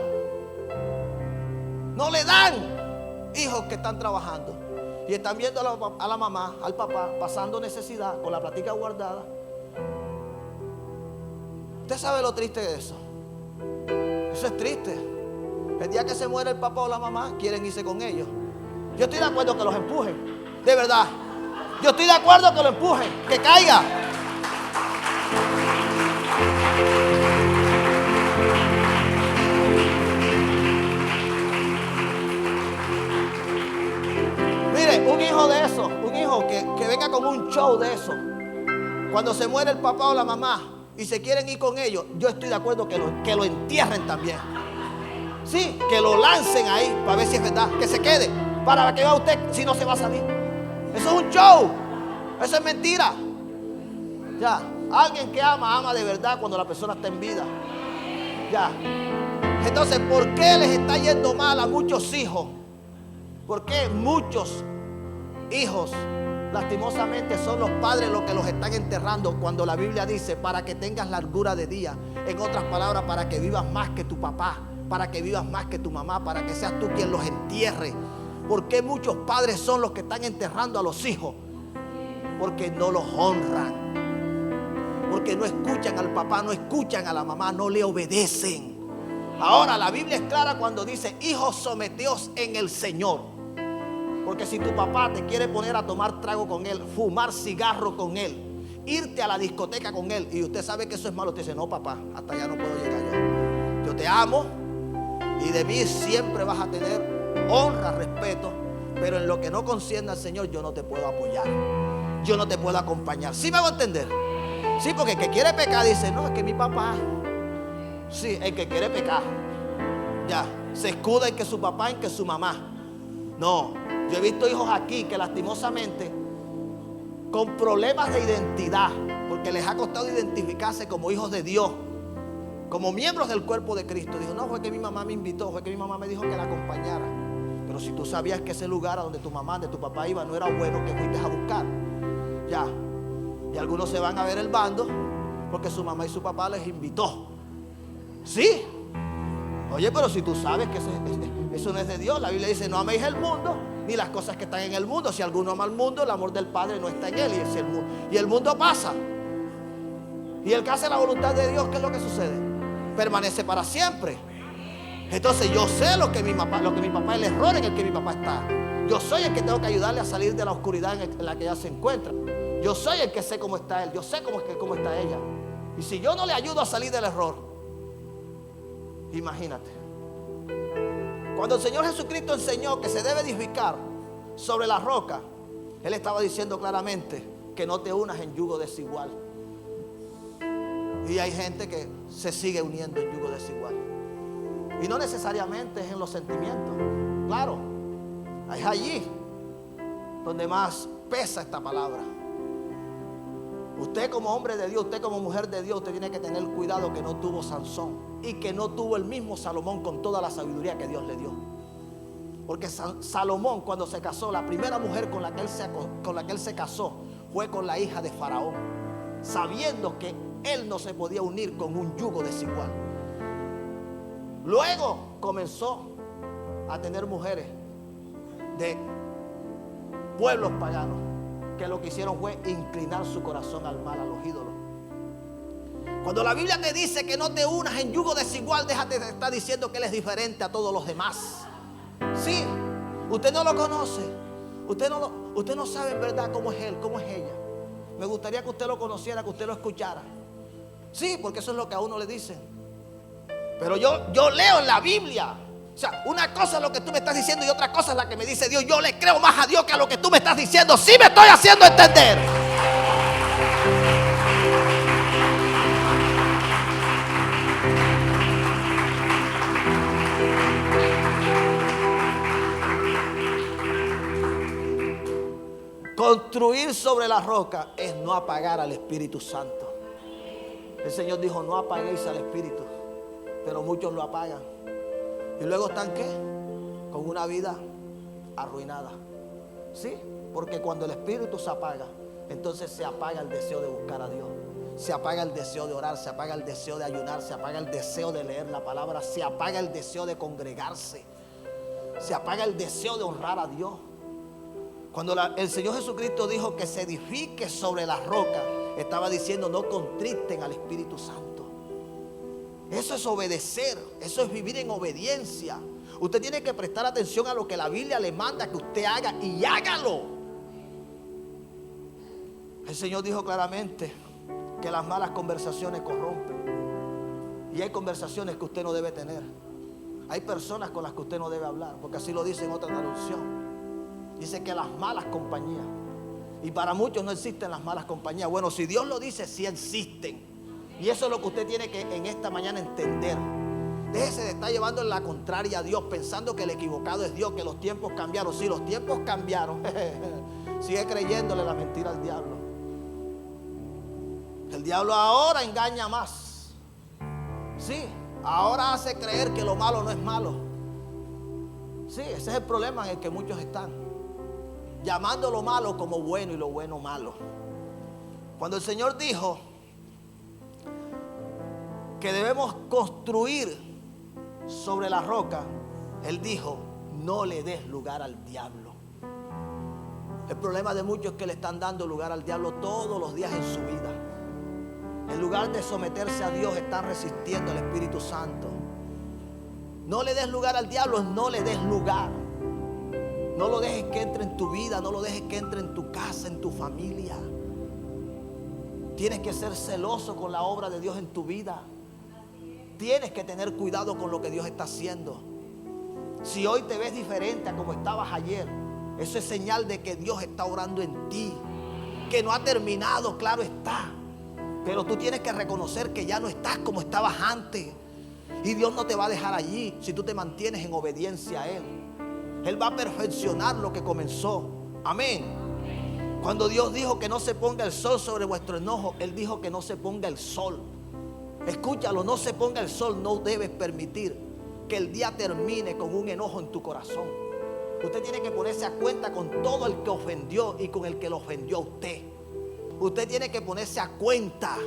no le dan. Hijos que están trabajando y están viendo a la mamá, al papá pasando necesidad con la platica guardada. Usted sabe lo triste de eso. Eso es triste. El día que se muere el papá o la mamá, quieren irse con ellos. Yo estoy de acuerdo que los empujen. De verdad. Yo estoy de acuerdo que lo empujen. Que caiga. Mire, un hijo de eso, un hijo que venga como un show de eso. Cuando se muere el papá o la mamá y se quieren ir con ellos, yo estoy de acuerdo que lo entierren también. Sí, que lo lancen ahí para ver si es verdad, que se quede, para que vea usted si no se va a salir. Eso es un show, eso es mentira. Ya, alguien que ama de verdad cuando la persona está en vida. Ya. Entonces, ¿por qué les está yendo mal a muchos hijos? ¿Por qué muchos hijos lastimosamente son los padres los que los están enterrando, cuando la Biblia dice para que tengas largura de día? En otras palabras, para que vivas más que tu papá, para que vivas más que tu mamá, para que seas tú quien los entierre. ¿Por qué muchos padres son los que están enterrando a los hijos? Porque no los honran, porque no escuchan al papá, no escuchan a la mamá, no le obedecen. Ahora la Biblia es clara cuando dice: hijos, someteos en el Señor. Porque si tu papá te quiere poner a tomar trago con él, fumar cigarro con él, irte a la discoteca con él, y usted sabe que eso es malo, usted dice: no, papá, hasta allá no puedo llegar yo. Yo te amo y de mí siempre vas a tener honra, respeto, pero en lo que no concierne al Señor yo no te puedo apoyar, yo no te puedo acompañar. ¿Sí me hago entender? Sí, porque el que quiere pecar dice: no, es que mi papá. Sí, el que quiere pecar, ya, se escuda en que su papá, en que su mamá. No, yo he visto hijos aquí que lastimosamente, con problemas de identidad, porque les ha costado identificarse como hijos de Dios, como miembros del cuerpo de Cristo. Dijo: no, fue que mi mamá me invitó, fue que mi mamá me dijo que la acompañara. Pero si tú sabías que ese lugar a donde tu mamá, de tu papá iba, no era bueno, que fuiste a buscar. Ya. Y algunos se van a ver el bando porque su mamá y su papá les invitó. Sí. Oye, pero si tú sabes que eso no es de Dios. La Biblia dice: no améis el mundo ni las cosas que están en el mundo. Si alguno ama al mundo, el amor del Padre no está en él. Y el mundo pasa. Y el que hace la voluntad de Dios, ¿qué es lo que sucede? Permanece para siempre. Entonces yo sé lo que mi papá, el error en el que mi papá está. Yo soy el que tengo que ayudarle a salir de la oscuridad en la que ella se encuentra. Yo soy el que sé cómo está él. Yo sé cómo está ella. Y si yo no le ayudo a salir del error, imagínate. Cuando el Señor Jesucristo enseñó que se debe edificar sobre la roca, Él estaba diciendo claramente que no te unas en yugo desigual. Y hay gente que se sigue uniendo en yugo desigual. Y no necesariamente es en los sentimientos. Claro, es allí donde más pesa esta palabra. Usted como hombre de Dios, usted como mujer de Dios, usted tiene que tener cuidado que no tuvo Sansón y que no tuvo el mismo Salomón con toda la sabiduría que Dios le dio. Porque Salomón, cuando se casó, la primera mujer con la que él se casó fue con la hija de Faraón, sabiendo que él no se podía unir con un yugo desigual. Luego comenzó a tener mujeres de pueblos paganos, que lo que hicieron fue inclinar su corazón al mal, a los ídolos. Cuando la Biblia te dice que no te unas en yugo desigual, déjate de estar diciendo que él es diferente a todos los demás. Sí, usted no lo conoce, usted no sabe en verdad cómo es él, cómo es ella. Me gustaría que usted lo conociera, que usted lo escuchara. Sí, porque eso es lo que a uno le dicen. Pero yo leo en la Biblia. O sea, una cosa es lo que tú me estás diciendo y otra cosa es la que me dice Dios. Yo le creo más a Dios que a lo que tú me estás diciendo. Sí me estoy haciendo entender. Construir sobre la roca es no apagar al Espíritu Santo. El Señor dijo: no apaguéis al Espíritu. Pero muchos lo apagan. Y luego están ¿qué? Con una vida arruinada. ¿Sí? Porque cuando el Espíritu se apaga, entonces se apaga el deseo de buscar a Dios. Se apaga el deseo de orar, se apaga el deseo de ayunar, se apaga el deseo de leer la palabra, se apaga el deseo de congregarse, se apaga el deseo de honrar a Dios. Cuando el Señor Jesucristo dijo que se edifique sobre la roca, estaba diciendo: no contristen al Espíritu Santo. Eso es obedecer, eso es vivir en obediencia. Usted tiene que prestar atención a lo que la Biblia le manda que usted haga y hágalo. El Señor dijo claramente que las malas conversaciones corrompen. Y hay conversaciones que usted no debe tener. Hay personas con las que usted no debe hablar, porque así lo dice en otra traducción. Dice que las malas compañías. Y para muchos no existen las malas compañías. Bueno, si Dios lo dice, sí existen. Y eso es lo que usted tiene que en esta mañana entender. Déjese de estar llevando en la contraria a Dios, pensando que el equivocado es Dios, que los tiempos cambiaron. Sí, los tiempos cambiaron. Sigue creyéndole la mentira al diablo. El diablo ahora engaña más. Sí, ahora hace creer que lo malo no es malo. Sí, ese es el problema en el que muchos están, llamando lo malo como bueno y lo bueno malo. Cuando el Señor dijo que debemos construir sobre la roca, Él dijo: no le des lugar al diablo. El problema de muchos es que le están dando lugar al diablo todos los días en su vida. En lugar de someterse a Dios, están resistiendo al Espíritu Santo. No le des lugar al diablo, no le des lugar. No lo dejes que entre en tu vida, no lo dejes que entre en tu casa, en tu familia. Tienes que ser celoso con la obra de Dios en tu vida. Tienes que tener cuidado con lo que Dios está haciendo. Si hoy te ves diferente a como estabas ayer, eso es señal de que Dios está orando en ti. Que no ha terminado, claro está. Pero tú tienes que reconocer que ya no estás como estabas antes. Y Dios no te va a dejar allí si tú te mantienes en obediencia a Él. Él va a perfeccionar lo que comenzó. Amén. Cuando Dios dijo que no se ponga el sol sobre vuestro enojo, Él dijo que no se ponga el sol. Escúchalo, no se ponga el sol. No debes permitir que el día termine con un enojo en tu corazón. Usted tiene que ponerse a cuenta con todo el que ofendió y con el que lo ofendió a usted. Usted tiene que ponerse a cuenta.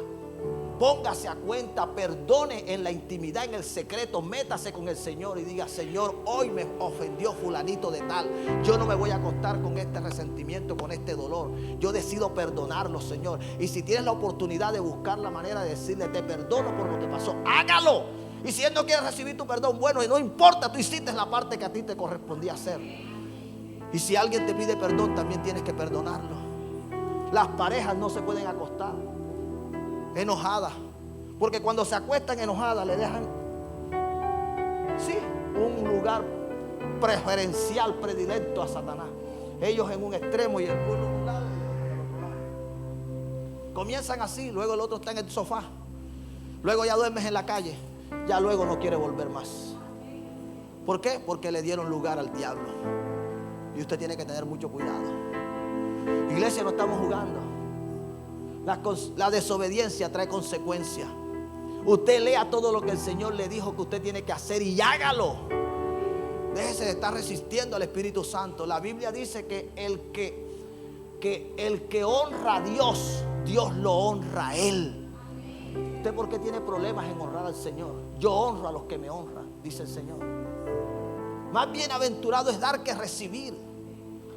Póngase a cuenta, perdone en la intimidad, en el secreto, métase con el Señor y diga: Señor, hoy me ofendió fulanito de tal. Yo no me voy a acostar con este resentimiento, con este dolor. Yo decido perdonarlo, Señor. Y si tienes la oportunidad de buscar la manera de decirle: te perdono por lo que pasó, hágalo. Y si Él no quiere recibir tu perdón, bueno, y no importa, tú hiciste la parte que a ti te correspondía hacer. Y si alguien te pide perdón, también tienes que perdonarlo. Las parejas no se pueden acostar enojadas, porque cuando se acuestan enojadas le dejan, sí, un lugar preferencial, predilecto a Satanás. Ellos en un extremo y el pueblo en un lado y el otro en otro lado. Comienzan así, luego el otro está en el sofá, luego ya duermes en la calle, ya luego no quiere volver más. ¿Por qué? Porque le dieron lugar al diablo. Y usted tiene que tener mucho cuidado. Iglesia, no estamos jugando. La desobediencia trae consecuencias. Usted lea todo lo que el Señor le dijo que usted tiene que hacer y hágalo. Déjese de estar resistiendo al Espíritu Santo. La Biblia dice que el que honra a Dios, Dios lo honra a Él. ¿Usted por qué tiene problemas en honrar al Señor? Yo honro a los que me honran, dice el Señor. Más bienaventurado es dar que recibir.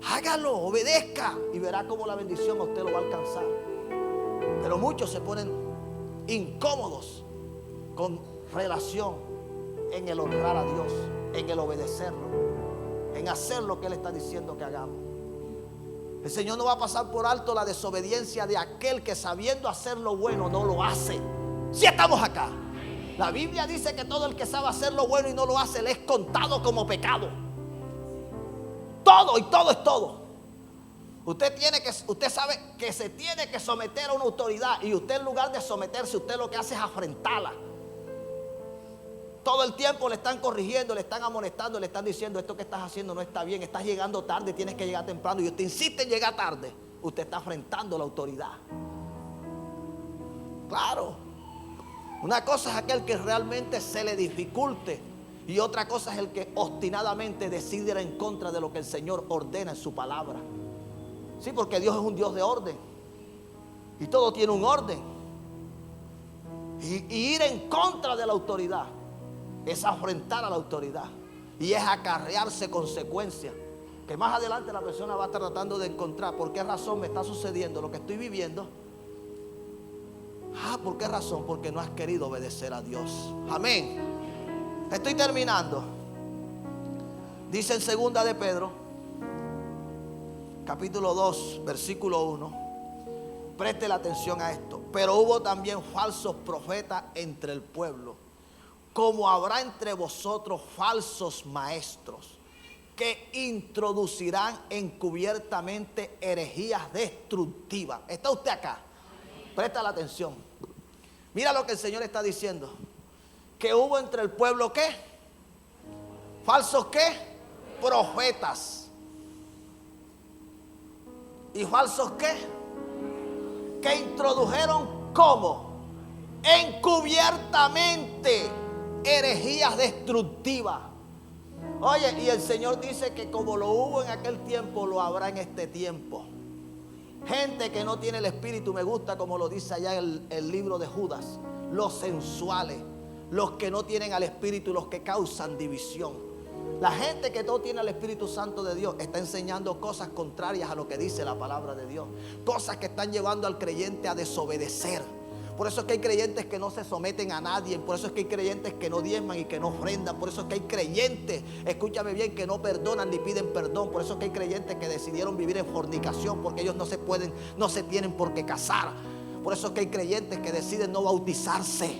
Hágalo, obedezca y verá cómo la bendición a usted lo va a alcanzar. Pero muchos se ponen incómodos con relación en el honrar a Dios, en el obedecerlo, en hacer lo que Él está diciendo que hagamos. El Señor no va a pasar por alto la desobediencia de aquel que sabiendo hacer lo bueno no lo hace. Si estamos acá. La Biblia dice que todo el que sabe hacer lo bueno y no lo hace le es contado como pecado. Todo y todo es todo. Usted sabe que se tiene que someter a una autoridad y usted en lugar de someterse, usted lo que hace es afrentarla. Todo el tiempo le están corrigiendo, le están amonestando, le están diciendo esto que estás haciendo no está bien, estás llegando tarde, tienes que llegar temprano y usted insiste en llegar tarde. Usted está afrentando la autoridad. Claro. Una cosa es aquel que realmente se le dificulte y otra cosa es el que obstinadamente decide ir en contra de lo que el Señor ordena en su palabra. Sí, porque Dios es un Dios de orden y todo tiene un orden. Y ir en contra de la autoridad es afrentar a la autoridad y es acarrearse consecuencias que más adelante la persona va a estar tratando de encontrar. ¿Por qué razón me está sucediendo lo que estoy viviendo? ¿Por qué razón? Porque no has querido obedecer a Dios. Amén. Estoy terminando. Dice en segunda de Pedro, capítulo 2, versículo 1. Preste la atención a esto. Pero hubo también falsos profetas entre el pueblo, como habrá entre vosotros falsos maestros, que introducirán encubiertamente herejías destructivas. ¿Está usted acá? Presta la atención. Mira lo que el Señor está diciendo. Que hubo entre el pueblo ¿qué? ¿Falsos qué? Profetas. ¿Y falsos qué? Que introdujeron ¿cómo? Encubiertamente herejías destructivas. Oye, y el Señor dice que como lo hubo en aquel tiempo, lo habrá en este tiempo. Gente que no tiene el Espíritu, me gusta como lo dice allá en el libro de Judas, los sensuales, los que no tienen al Espíritu, los que causan división. La gente que no tiene al Espíritu Santo de Dios está enseñando cosas contrarias a lo que dice la palabra de Dios, cosas que están llevando al creyente a desobedecer. Por eso es que hay creyentes que no se someten a nadie. Por eso es que hay creyentes que no diezman y que no ofrendan. Por eso es que hay creyentes, escúchame bien, que no perdonan ni piden perdón. Por eso es que hay creyentes que decidieron vivir en fornicación, porque ellos no se tienen por qué casar. Por eso es que hay creyentes que deciden no bautizarse.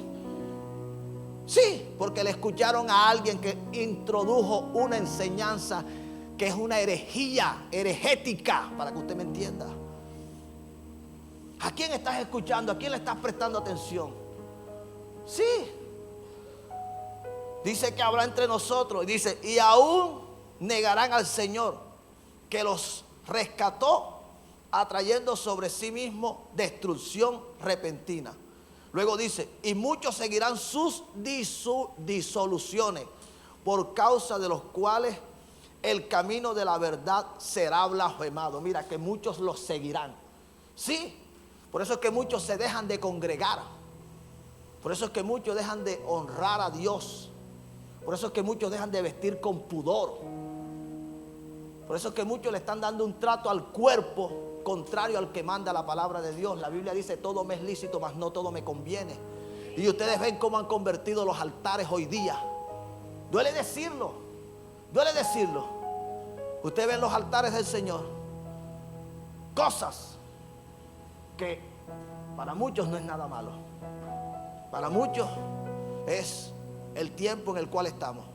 Sí, porque le escucharon a alguien que introdujo una enseñanza que es una herejía, heregética, para que usted me entienda. ¿A quién estás escuchando? ¿A quién le estás prestando atención? Sí. Dice que habrá entre nosotros. Dice, y aún negarán al Señor que los rescató, atrayendo sobre sí mismo destrucción repentina. Luego dice, y muchos seguirán sus disoluciones, por causa de los cuales el camino de la verdad será blasfemado. Mira que muchos los seguirán. Sí. Por eso es que muchos se dejan de congregar. Por eso es que muchos dejan de honrar a Dios. Por eso es que muchos dejan de vestir con pudor. Por eso es que muchos le están dando un trato al cuerpo contrario al que manda la palabra de Dios. La Biblia dice, todo me es lícito, mas no todo me conviene. Y ustedes ven cómo han convertido los altares hoy día. Duele decirlo, duele decirlo. Ustedes ven los altares del Señor, cosas que para muchos no es nada malo. Para muchos es el tiempo en el cual estamos.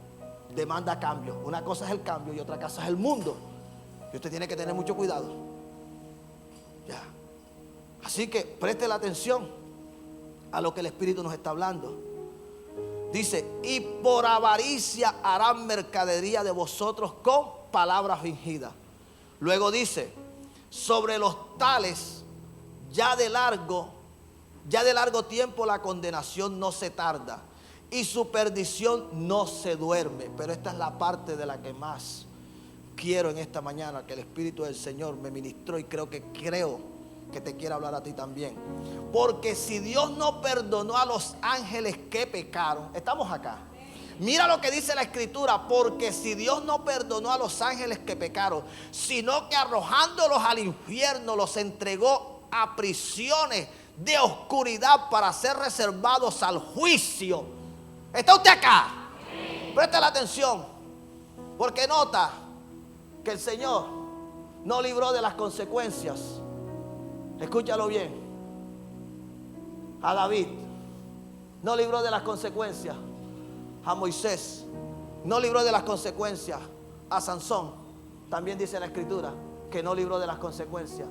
Demanda cambio. Una cosa es el cambio y otra cosa es el mundo. Y usted tiene que tener mucho cuidado. Ya. Así que preste la atención a lo que el Espíritu nos está hablando. Dice: y por avaricia harán mercadería de vosotros con palabras fingidas. Luego dice: sobre los tales ya de largo tiempo la condenación no se tarda y su perdición no se duerme. Pero esta es la parte de la que más quiero en esta mañana, que el Espíritu del Señor me ministró, y creo que te quiere hablar a ti también. Porque si Dios no perdonó a los ángeles que pecaron, estamos acá. Mira lo que dice la Escritura: porque si Dios no perdonó a los ángeles que pecaron, sino que arrojándolos al infierno los entregó a prisiones de oscuridad para ser reservados al juicio. ¿Está usted acá? Preste la atención, porque nota que el Señor no libró de las consecuencias. Escúchalo bien. A David no libró de las consecuencias. A Moisés no libró de las consecuencias. A Sansón también dice la Escritura que no libró de las consecuencias.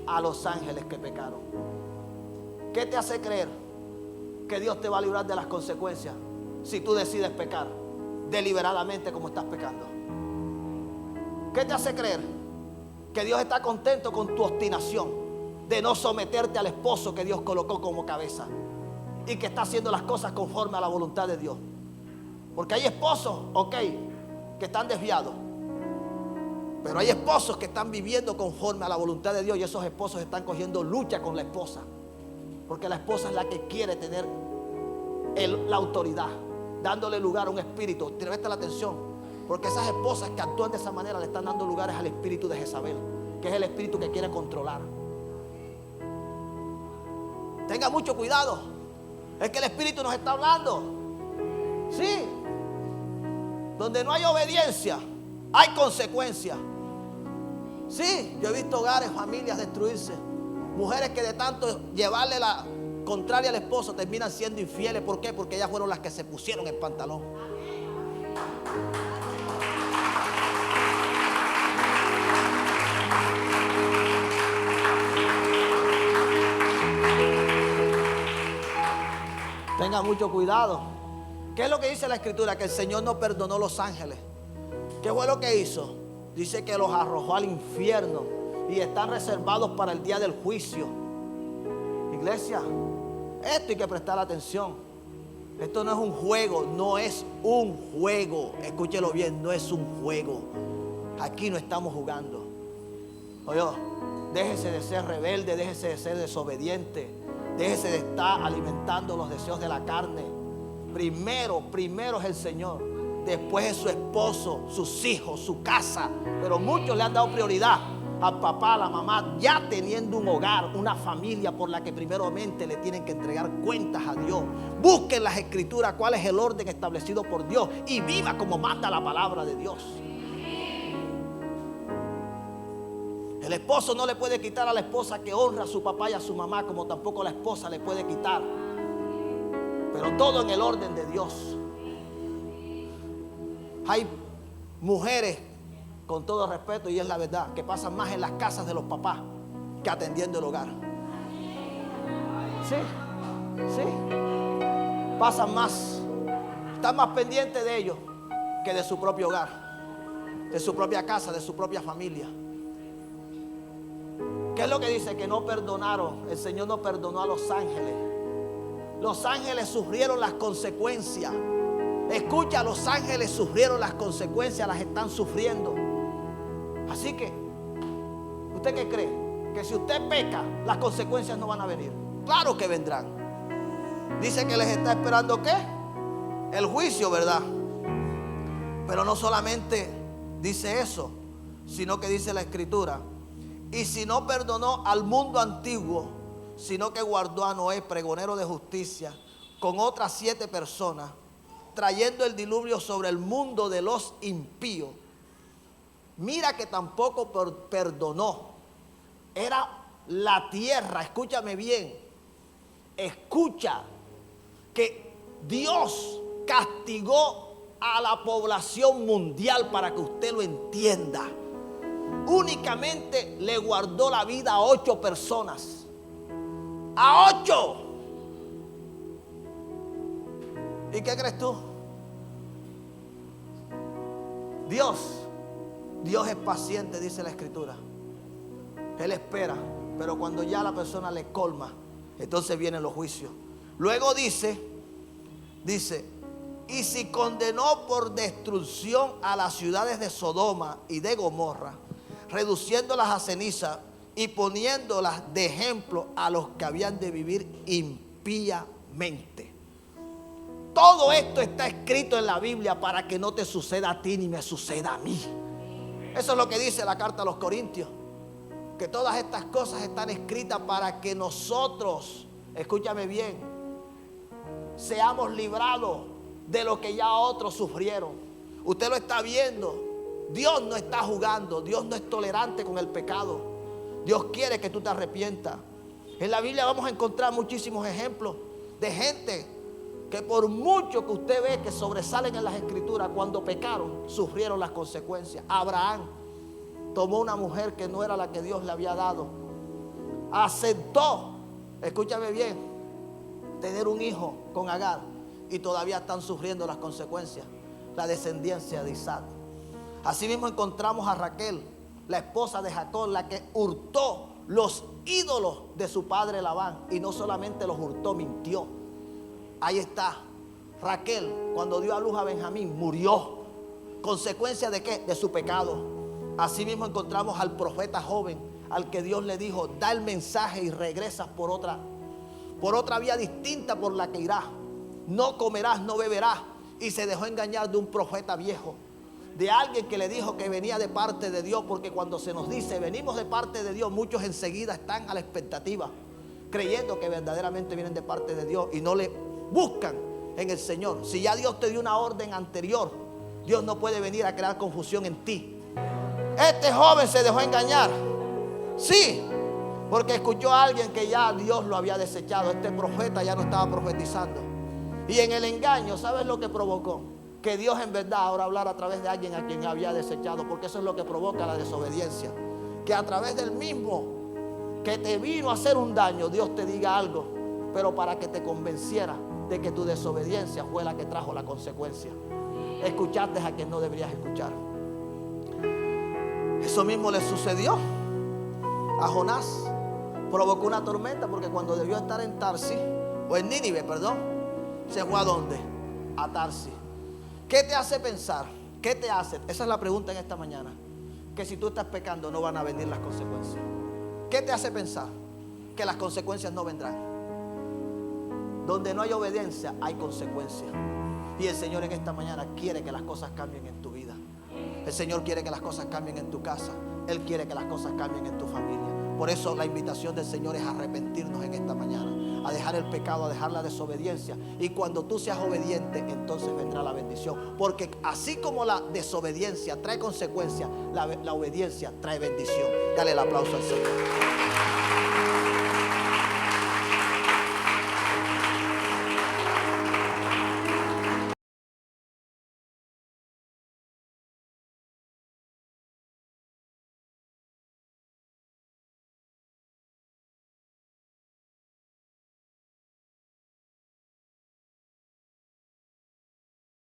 A los ángeles que pecaron. ¿Qué te hace creer que Dios te va a librar de las consecuencias si tú decides pecar deliberadamente como estás pecando? ¿Qué te hace creer que Dios está contento con tu obstinación de no someterte al esposo que Dios colocó como cabeza y que está haciendo las cosas conforme a la voluntad de Dios? Porque hay esposos, ok, que están desviados, pero hay esposos que están viviendo conforme a la voluntad de Dios, y esos esposos están cogiendo lucha con la esposa, porque la esposa es la que quiere tener la autoridad, dándole lugar a un espíritu. Presta la atención, porque esas esposas que actúan de esa manera le están dando lugares al espíritu de Jezabel, que es el espíritu que quiere controlar. Tenga mucho cuidado. Es que el Espíritu nos está hablando. Sí. Donde no hay obediencia, hay consecuencias. Sí, yo he visto hogares, familias destruirse. Mujeres que de tanto llevarle la contraria al esposo terminan siendo infieles. ¿Por qué? Porque ellas fueron las que se pusieron el pantalón. Tenga mucho cuidado. ¿Qué es lo que dice la Escritura? Que el Señor no perdonó los ángeles. ¿Qué fue lo que hizo? Dice que los arrojó al infierno y están reservados para el día del juicio. Iglesia, esto hay que prestar atención. Esto no es un juego, no es un juego. Escúchelo bien, no es un juego. Aquí no estamos jugando. Oye, déjese de ser rebelde, déjese de ser desobediente. Déjese de estar alimentando los deseos de la carne. Primero es el Señor. Después es su esposo, sus hijos, su casa. Pero muchos le han dado prioridad al papá, a la mamá, ya teniendo un hogar, una familia por la que primeramente le tienen que entregar cuentas a Dios. Busquen las Escrituras cuál es el orden establecido por Dios y viva como manda la palabra de Dios. El esposo no le puede quitar a la esposa que honra a su papá y a su mamá, como tampoco la esposa le puede quitar. Pero todo en el orden de Dios. Hay mujeres, con todo respeto, y es la verdad, que pasan más en las casas de los papás que atendiendo el hogar. Sí. Pasan más, están más pendientes de ellos que de su propio hogar, de su propia casa, de su propia familia. ¿Qué es lo que dice? Que no perdonaron. El Señor no perdonó a los ángeles. Los ángeles sufrieron las consecuencias. Escucha, los ángeles sufrieron las consecuencias, las están sufriendo. Así que, ¿usted qué cree? Que si usted peca, las consecuencias no van a venir. Claro que vendrán. Dice que les está esperando ¿qué? El juicio, ¿verdad? Pero no solamente dice eso, sino que dice la Escritura: y si no perdonó al mundo antiguo, sino que guardó a Noé, pregonero de justicia, con otras 7 personas, trayendo el diluvio sobre el mundo de los impíos, mira que tampoco perdonó. Era la tierra, escúchame bien, escucha, que Dios castigó a la población mundial, para que usted lo entienda. Únicamente le guardó la vida a 8 personas. ¡A 8! ¿Y qué crees tú? Dios es paciente, dice la Escritura. Él espera, pero cuando ya la persona le colma, entonces vienen los juicios. Luego dice, y si condenó por destrucción a las ciudades de Sodoma y de Gomorra, reduciéndolas a ceniza y poniéndolas de ejemplo a los que habían de vivir impíamente. Todo esto está escrito en la Biblia para que no te suceda a ti ni me suceda a mí. Eso es lo que dice la carta a los Corintios, que todas estas cosas están escritas para que nosotros, escúchame bien, seamos librados de lo que ya otros sufrieron. Usted lo está viendo. Dios no está jugando. Dios no es tolerante con el pecado. Dios quiere que tú te arrepientas. En la Biblia vamos a encontrar muchísimos ejemplos de gente que, por mucho que usted ve que sobresalen en las Escrituras, cuando pecaron, sufrieron las consecuencias. Abraham tomó una mujer que no era la que Dios le había dado. Aceptó, escúchame bien, tener un hijo con Agar, y todavía están sufriendo las consecuencias, la descendencia de Isaac. Asimismo encontramos a Raquel, la esposa de Jacob, la que hurtó los ídolos de su padre Labán, y no solamente los hurtó, mintió. Ahí está. Raquel, cuando dio a luz a Benjamín, murió. ¿Consecuencia de qué? De su pecado. Asimismo encontramos al profeta joven, al que Dios le dijo: da el mensaje y regresas por otra vía distinta por la que irás. No comerás, no beberás. Y se dejó engañar de un profeta viejo, de alguien que le dijo que venía de parte de Dios, porque cuando se nos dice venimos de parte de Dios, muchos enseguida están a la expectativa, creyendo que verdaderamente vienen de parte de Dios, y no le buscan en el Señor. Si ya Dios te dio una orden anterior, Dios no puede venir a crear confusión en ti. Este joven se dejó engañar, sí, porque escuchó a alguien que ya Dios lo había desechado. Este profeta ya no estaba profetizando, y en el engaño, ¿sabes lo que provocó? Que Dios en verdad ahora hablara a través de alguien a quien había desechado, porque eso es lo que provoca la desobediencia. Que a través del mismo que te vino a hacer un daño, Dios te diga algo, pero para que te convenciera de que tu desobediencia fue la que trajo la consecuencia. Escuchaste a quien no deberías escuchar. Eso mismo le sucedió a Jonás. Provocó una tormenta, porque cuando debió estar en Tarsis, o en Nínive, perdón, se fue ¿a dónde? A Tarsis. ¿Qué te hace pensar? ¿Qué te hace? Esa es la pregunta en esta mañana. Que si tú estás pecando no van a venir las consecuencias. ¿Qué te hace pensar? Que las consecuencias no vendrán. Donde no hay obediencia hay consecuencias. Y el Señor en esta mañana quiere que las cosas cambien en tu vida. El Señor quiere que las cosas cambien en tu casa. Él quiere que las cosas cambien en tu familia. Por eso la invitación del Señor es a arrepentirnos en esta mañana, a dejar el pecado, a dejar la desobediencia. Y cuando tú seas obediente, entonces vendrá la bendición. Porque así como la desobediencia trae consecuencias, la obediencia trae bendición. Dale el aplauso al Señor.